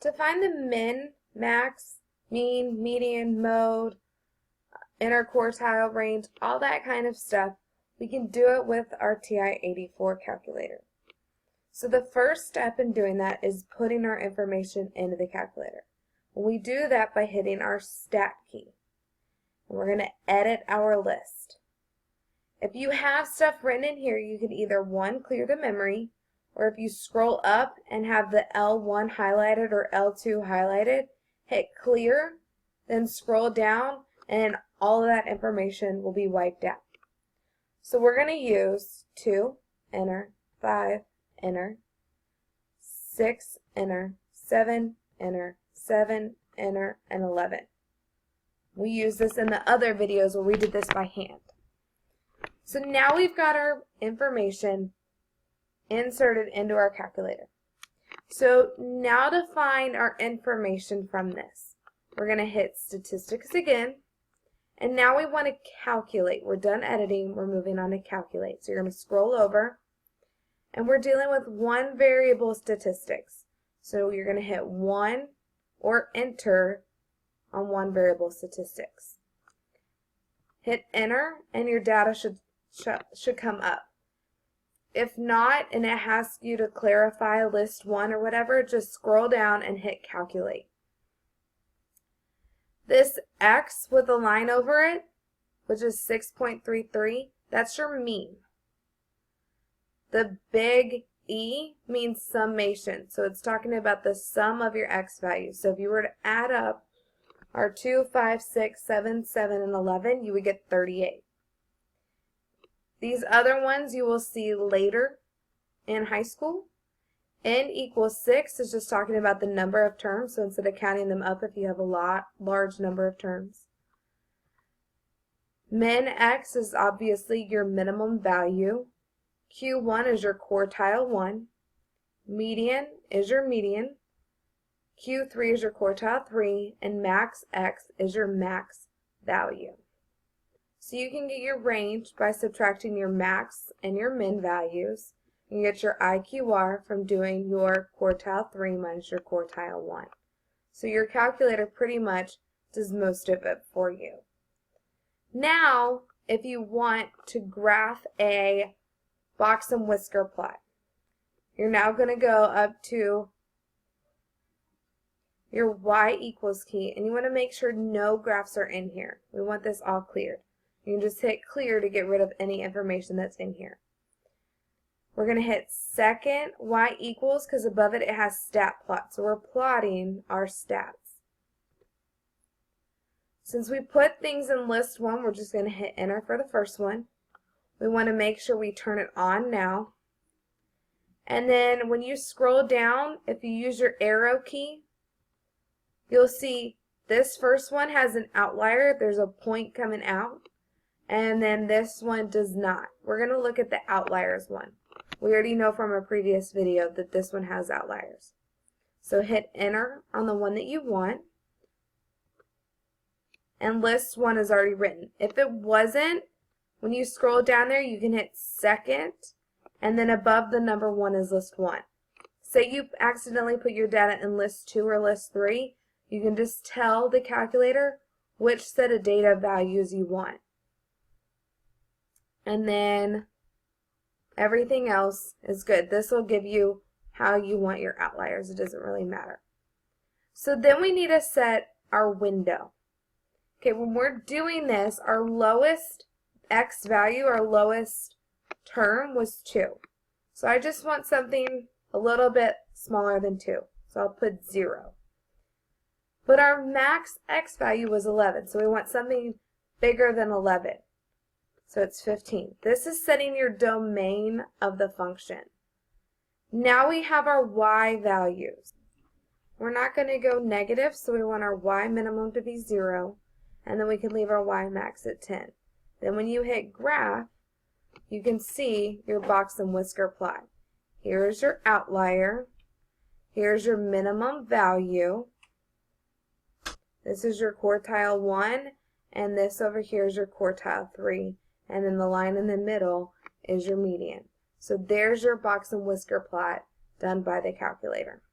To find the min, max, mean, median, mode, interquartile range, all that kind of stuff, we can do it with our TI-84 calculator. So the first step in doing that is putting our information into the calculator. We do that by hitting our Stat key. And we're going to edit our list. If you have stuff written in here, you can either, one, clear the memory, or if you scroll up and have the L1 highlighted or L2 highlighted, hit clear, then scroll down, and all of that information will be wiped out. So we're going to use 2, enter, 5, enter, 6, enter, 7, enter, 7, enter, and 11. We used this in the other videos where we did this by hand. So now we've got our information inserted into our calculator. So now to find our information from this, we're going to hit Statistics again, and now we want to calculate. We're done editing, we're moving on to calculate. So you're going to scroll over, and we're dealing with one variable statistics. So you're going to hit 1 or enter on one variable statistics. Hit enter, and your data should come up. If not, and it asks you to clarify list 1 or whatever, just scroll down and hit calculate. This X with a line over it, which is 6.33, that's your mean. The big E means summation, so it's talking about the sum of your X values. So if you were to add up our 2, 5, 6, 7, 7, and 11, you would get 38. These other ones you will see later in high school. N equals 6 is just talking about the number of terms, so instead of counting them up if you have a large number of terms. Min X is obviously your minimum value. Q1 is your quartile 1. Median is your median. Q3 is your quartile 3. And max X is your max value. So you can get your range by subtracting your max and your min values. You can get your IQR from doing your quartile 3 minus your quartile 1. So your calculator pretty much does most of it for you. Now, if you want to graph a box and whisker plot, you're now going to go up to your Y equals key, and you want to make sure no graphs are in here. We want this all cleared. You can just hit clear to get rid of any information that's in here. We're going to hit second Y equals because above it has stat plot. So we're plotting our stats. Since we put things in list 1, we're just going to hit enter for the first one. We want to make sure we turn it on now. And then when you scroll down, if you use your arrow key, you'll see this first one has an outlier. There's a point coming out. And then this one does not. We're going to look at the outliers one. We already know from a previous video that this one has outliers. So hit enter on the one that you want. And list 1 is already written. If it wasn't, when you scroll down there, you can hit second, and then above the number 1 is list 1. Say you accidentally put your data in list 2 or list 3, you can just tell the calculator which set of data values you want. And then everything else is good. This will give you how you want your outliers. It doesn't really matter. So then we need to set our window. Okay, when we're doing this, our lowest X value, our lowest term was 2. So I just want something a little bit smaller than 2. So I'll put 0. But our max X value was 11. So we want something bigger than 11. So it's 15. This is setting your domain of the function. Now we have our Y values. We're not going to go negative, so we want our Y minimum to be 0. And then we can leave our Y max at 10. Then when you hit graph, you can see your box and whisker plot. Here's your outlier. Here's your minimum value. This is your quartile 1, and this over here is your quartile 3. And then the line in the middle is your median. So there's your box and whisker plot done by the calculator.